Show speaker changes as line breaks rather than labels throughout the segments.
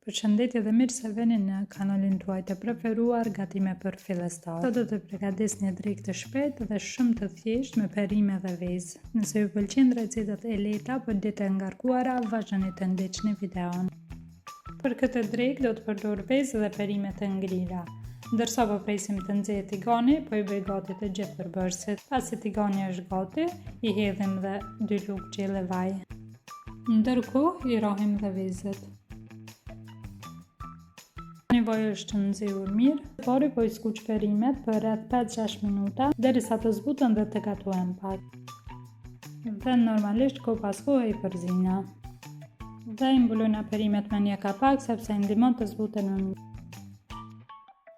Përshëndetje dhe mirë se veni në kanalin tuaj të preferuar Gatime për fillestar. Sot do të përgatis një drekë të shpejtë dhe shumë të thjeshtë me perime dhe vezë. Nëse ju pëlqejnë recetat e lehta për ditë e ngarkuara, vazhdoni të ndiqni videon. Për këtë drekë do të përdor vezë dhe perime të ngrira. Ndërsa po presim të nxehtë tigani, po i bëj gati të gjithë përbërësit. Pasi tigani është gati, i hedhim dhe 2 lugë gjelle vaj. Ndërkohë i rohim dhe vezët. Vaj është të nxehur mirë, pari po i skuq perimet për rreth 5-6 minuta derisa të zbuten dhe të gatuhen pak. Dhe normalisht ko pas kohë i përzina. Dhe i mbulojna perimet me një kapak sepse i ndihmon të zbuten më mirë.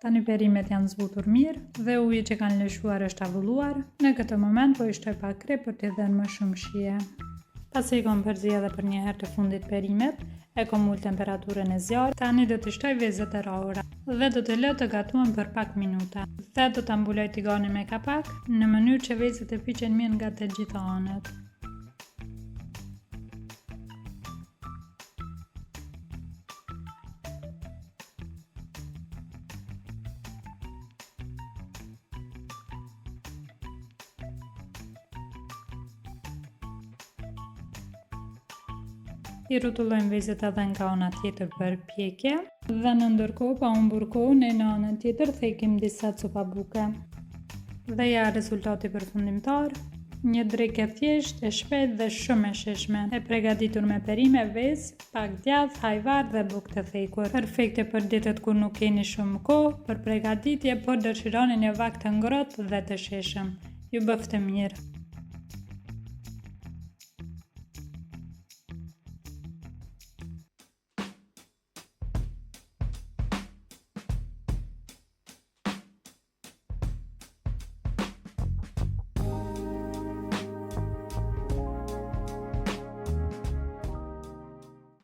Tani perimet janë zbutur mirë dhe uji që kanë lëshuar është avulluar. Në këtë moment po i shtoj pak krep për t'i dhënë më shumë shije. Pasi i kom përzi edhe për një herë të fundit perimet, e kom ullë temperaturën e zjarrit. Tani do të shtoj vezët e rrahura dhe do të lë të gatuhen për pak minuta. Dhe do ta mbuloj tiganin me kapak në mënyrë që vezët të piqen mirë nga të gjitha anët. I rrotullojmë vezët edhe nga ana tjetër për pjekje dhe në ndërkohë pa humbur kohë në anën tjetër thekim disa copa buke. Dhe ja rezultati përfundimtar, një drekë e thjeshtë, e shpejtë dhe shumë e shijshme, e përgatitur me perime, vezë, pak djath, ajvar dhe bukë të thekur. Perfekte për ditët kur nuk keni shumë kohë për përgatitje, por dëshironi një vakt të ngrohtë dhe të shijshëm. Ju bëftë mirë.